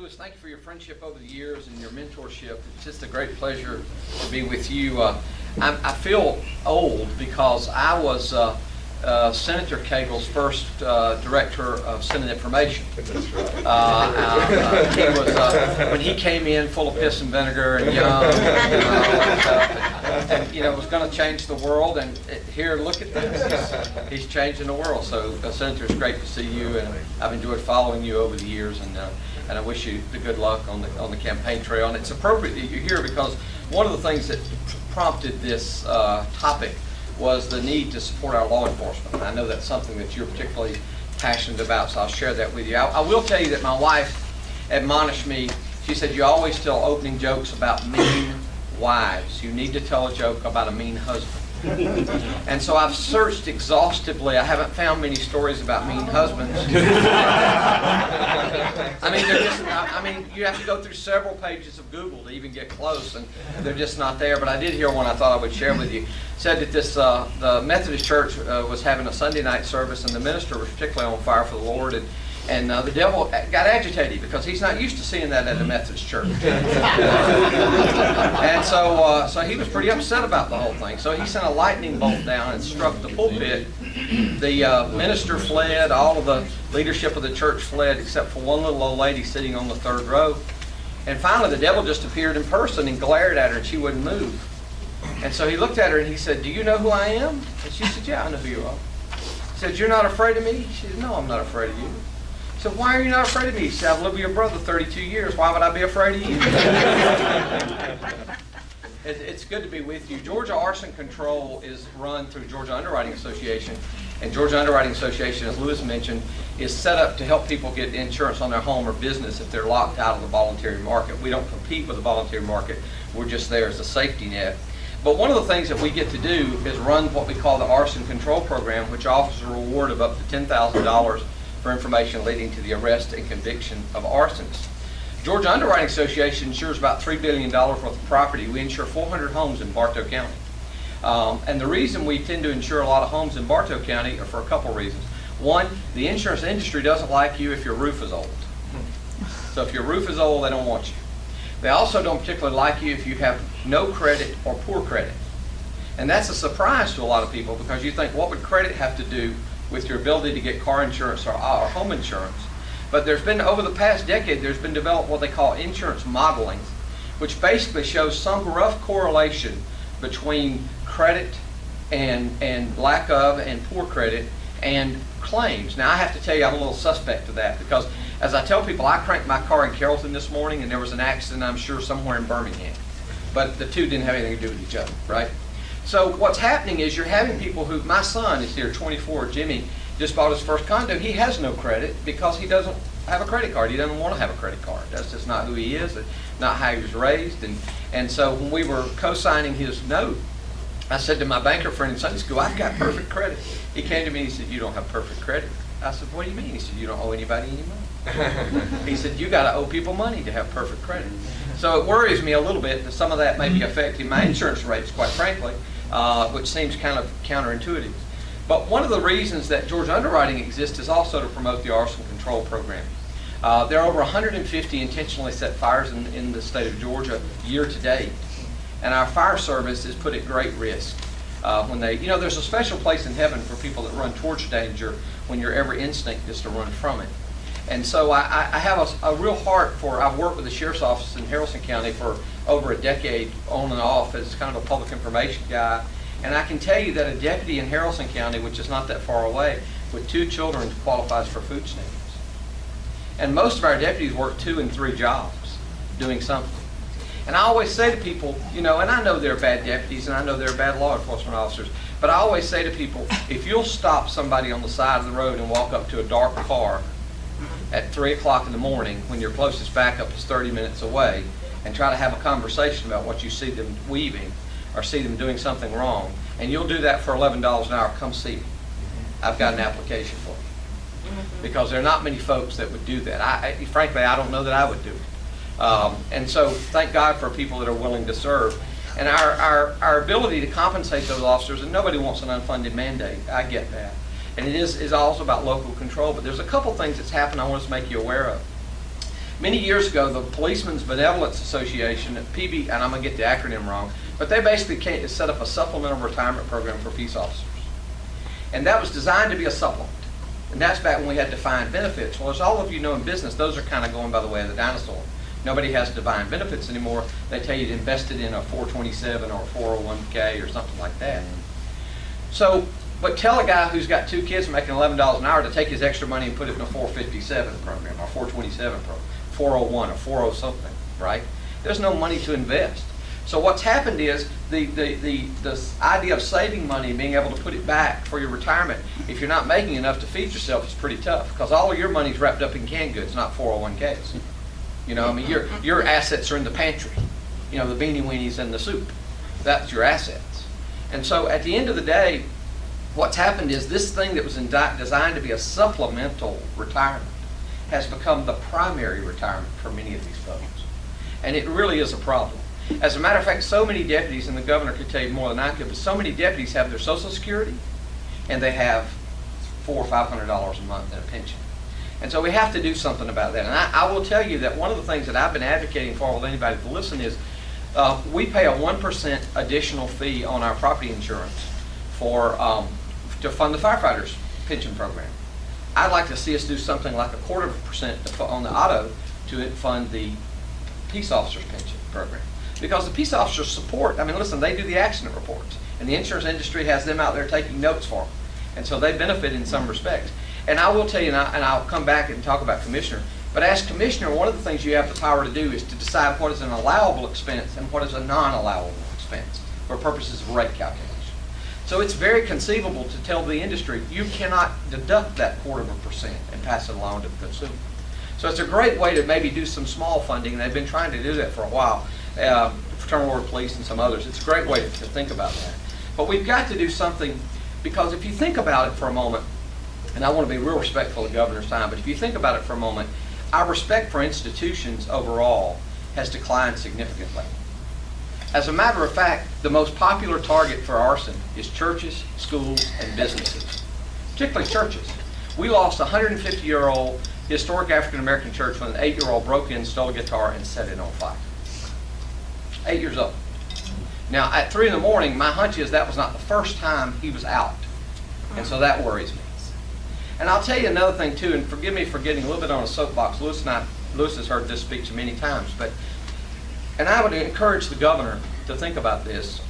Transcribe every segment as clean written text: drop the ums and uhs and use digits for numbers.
Lewis, thank you for your friendship over the years and your mentorship. It's just a great pleasure to be with you. I feel old because I was Senator Cagle's first director of Senate information. He was when he came in full of piss and vinegar and young, and was going to change the world. And here, look at this. He's changing the world. So, Senator, it's great to see you, and I've enjoyed following you over the years. And I wish you the good luck on the campaign trail. And it's appropriate that you're here because one of the things that prompted this topic was the need to support our law enforcement. And I know that's something that you're particularly passionate about, so I'll share that with you. I will tell you that my wife admonished me. She said, "You always tell opening jokes about mean wives. You need to tell a joke about a mean husband." And so I've searched exhaustively. I haven't found many stories about mean husbands. You have to go through several pages of Google to even get close, and they're just not there. But I did hear one I thought I would share with you. It said that the Methodist Church was having a Sunday night service, and the minister was particularly on fire for the Lord, and the devil got agitated because he's not used to seeing that at a Methodist church. And so he was pretty upset about the whole thing. So he sent a lightning bolt down and struck the pulpit. The minister fled, all of the leadership of the church fled, except for one little old lady sitting on the third row. And finally the devil just appeared in person and glared at her, and she wouldn't move. And so he looked at her and he said, "Do you know who I am?" And she said, "Yeah, I know who you are." He said, "You're not afraid of me?" She said, "No, I'm not afraid of you." So why are you not afraid of me? He said, "I've lived with your brother 32 years. Why would I be afraid of you?" It's good to be with you. Georgia Arson Control is run through Georgia Underwriting Association. And Georgia Underwriting Association, as Lewis mentioned, is set up to help people get insurance on their home or business if they're locked out of the voluntary market. We don't compete with the voluntary market. We're just there as a safety net. But one of the things that we get to do is run what we call the Arson Control Program, which offers a reward of up to $10,000 for information leading to the arrest and conviction of arsonists. Georgia Underwriting Association insures about $3 billion worth of property. We insure 400 homes in Bartow County. And the reason we tend to insure a lot of homes in Bartow County are for a couple of reasons. One, the insurance industry doesn't like you if your roof is old. So if your roof is old, they don't want you. They also don't particularly like you if you have no credit or poor credit. And that's a surprise to a lot of people because you think, what would credit have to do with your ability to get car insurance or home insurance? But there's been, over the past decade, there's been developed what they call insurance modeling, which basically shows some rough correlation between credit and lack of and poor credit and claims. Now I have to tell you, I'm a little suspect of that because as I tell people, I cranked my car in Carrollton this morning and there was an accident, I'm sure, somewhere in Birmingham. But the two didn't have anything to do with each other, right? So what's happening is you're having people who, my son is here, 24, Jimmy, just bought his first condo. He has no credit because he doesn't have a credit card. He doesn't want to have a credit card. That's just not who he is, not how he was raised. And so when we were co-signing his note, I said to my banker friend in Sunday school, "I've got perfect credit." He came to me and he said, "You don't have perfect credit." I said, "What do you mean?" He said, "You don't owe anybody any money." He said, "You got to owe people money to have perfect credit." So it worries me a little bit that some of that may be affecting my insurance rates, quite frankly, which seems kind of counterintuitive. But one of the reasons that Georgia Underwriting exists is also to promote the arson control program. There are over 150 intentionally set fires in the state of Georgia year to date. And our fire service is put at great risk. When they, there's a special place in heaven for people that run towards danger when your every instinct is to run from it. And so I have a real heart for, I've worked with the Sheriff's Office in Haralson County for over a decade on and off as kind of a public information guy. And I can tell you that a deputy in Haralson County, which is not that far away, with 2 children qualifies for food stamps. And most of our deputies work 2 and 3 jobs doing something. And I always say to people, and I know they're bad deputies and I know they're bad law enforcement officers, but I always say to people, if you'll stop somebody on the side of the road and walk up to a dark car at 3 o'clock in the morning when your closest backup is 30 minutes away and try to have a conversation about what you see them weaving or see them doing something wrong, and you'll do that for $11 an hour, come see me. I've got an application for you. Because there are not many folks that would do that. Frankly, I don't know that I would do it. And so thank God for people that are willing to serve. And our ability to compensate those officers, and nobody wants an unfunded mandate, I get that. And it is also about local control, but there's a couple things that's happened I want to make you aware of. Many years ago, the Policemen's Benevolence Association, PB, and I'm going to get the acronym wrong, but they basically set up a supplemental retirement program for peace officers. And that was designed to be a supplement. And that's back when we had defined benefits. Well, as all of you know in business, those are kind of going by the way of the dinosaur. Nobody has defined benefits anymore. They tell you to invest it in a 427 or a 401k or something like that. So, but tell a guy who's got 2 kids making $11 an hour to take his extra money and put it in a 457 program or 427 program, 401 or 40 something, right? There's no money to invest. So what's happened is the idea of saving money and being able to put it back for your retirement, if you're not making enough to feed yourself, it's pretty tough because all of your money's wrapped up in canned goods, not 401ks. You know, I mean, your assets are in the pantry. You know, the beanie weenies and the soup. That's your assets. And so at the end of the day, what's happened is this thing that was designed to be a supplemental retirement has become the primary retirement for many of these folks. And it really is a problem. As a matter of fact, so many deputies, and the governor could tell you more than I could, but so many deputies have their Social Security and they have $400 or $500 a month in a pension. And so we have to do something about that. And I will tell you that one of the things that I've been advocating for with anybody to listen is we pay a 1% additional fee on our property insurance to fund the firefighters' pension program. I'd like to see us do something like 0.25% on the auto to fund the peace officers' pension program. Because the peace officers support, I mean, listen, they do the accident reports, and the insurance industry has them out there taking notes for them. And so they benefit in some respects. And I will tell you, and I'll come back and talk about commissioner, but as commissioner, one of the things you have the power to do is to decide what is an allowable expense and what is a non-allowable expense for purposes of rate calculation. So it's very conceivable to tell the industry, you cannot deduct that 0.25% and pass it along to the consumer. So it's a great way to maybe do some small funding, and they've been trying to do that for a while. Fraternal Order Police and some others. It's a great way to think about that. But we've got to do something, because if you think about it for a moment, and I want to be real respectful of the governor's time, but if you think about it for a moment, our respect for institutions overall has declined significantly. As a matter of fact, the most popular target for arson is churches, schools, and businesses, particularly churches. We lost a 150-year-old historic African-American church when an 8-year-old broke in, stole a guitar, and set it on fire. 8 years old. Now, at 3 in the morning, my hunch is that was not the first time he was out. And so that worries me. And I'll tell you another thing, too, and forgive me for getting a little bit on a soapbox. Lewis has heard this speech many times, and I would encourage the governor to think about this.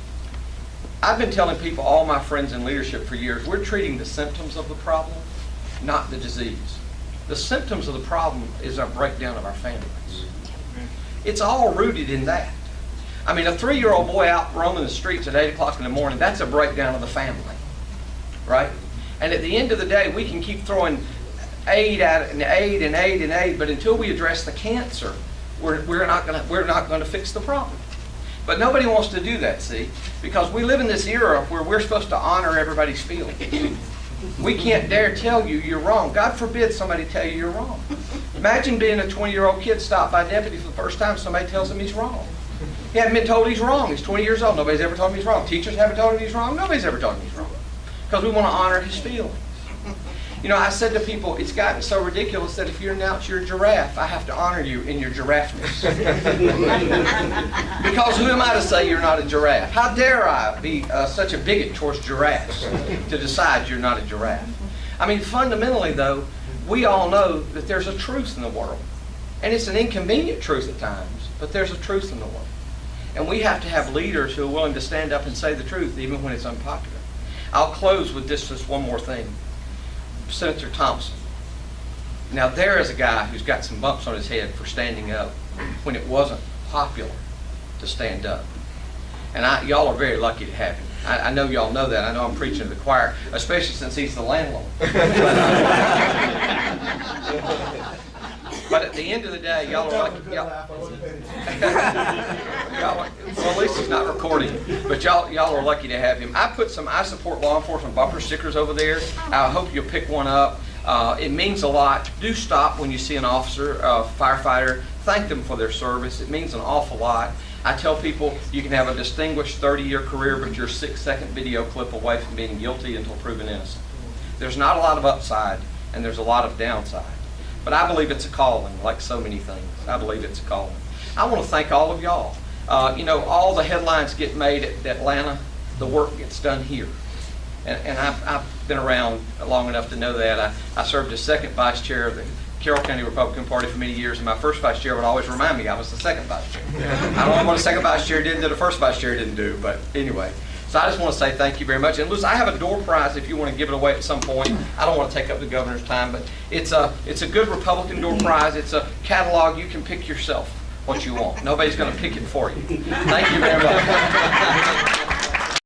I've been telling people, all my friends in leadership for years, we're treating the symptoms of the problem, not the disease. The symptoms of the problem is our breakdown of our families. It's all rooted in that. I mean, a 3-year-old boy out roaming the streets at 8 o'clock in the morning, that's a breakdown of the family, right? And at the end of the day, we can keep throwing aid at it and aid and aid and aid, but until we address the cancer, we're not going to fix the problem. But nobody wants to do that, see, because we live in this era where we're supposed to honor everybody's feelings. We can't dare tell you you're wrong. God forbid somebody tell you you're wrong. Imagine being a 20-year-old kid stopped by a deputy for the first time. Somebody tells him he's wrong. He hasn't been told he's wrong. He's 20 years old. Nobody's ever told him he's wrong. Teachers haven't told him he's wrong. Nobody's ever told him he's wrong. Because we want to honor his feelings. You know, I said to people, it's gotten so ridiculous that if you announce you're a giraffe, I have to honor you in your giraffeness. Because who am I to say you're not a giraffe? How dare I be such a bigot towards giraffes to decide you're not a giraffe? I mean, fundamentally, though, we all know that there's a truth in the world. And it's an inconvenient truth at times, but there's a truth in the world. And we have to have leaders who are willing to stand up and say the truth, even when it's unpopular. I'll close with just one more thing. Senator Thompson. Now there is a guy who's got some bumps on his head for standing up when it wasn't popular to stand up. And y'all are very lucky to have him. I know y'all know that. I know I'm preaching to the choir, especially since he's the landlord. But at the end of the day, y'all are lucky. Well, at least he's not recording. But y'all are lucky to have him. I support law enforcement bumper stickers over there. I hope you'll pick one up. It means a lot. Do stop when you see an officer, a firefighter. Thank them for their service. It means an awful lot. I tell people you can have a distinguished 30-year career, but you're a 6-second video clip away from being guilty until proven innocent. There's not a lot of upside, and there's a lot of downside. But I believe it's a calling, like so many things. I believe it's a calling. I want to thank all of y'all. You know, all the headlines get made at Atlanta, the work gets done here. And I've been around long enough to know that. I served as second vice chair of the Carroll County Republican Party for many years, and my first vice chair would always remind me I was the second vice chair. I don't know what a second vice chair did that the first vice chair didn't do, but anyway. So I just want to say thank you very much. And listen, I have a door prize if you want to give it away at some point. I don't want to take up the governor's time, but it's a good Republican door prize. It's a catalog. You can pick yourself what you want. Nobody's going to pick it for you. Thank you very much.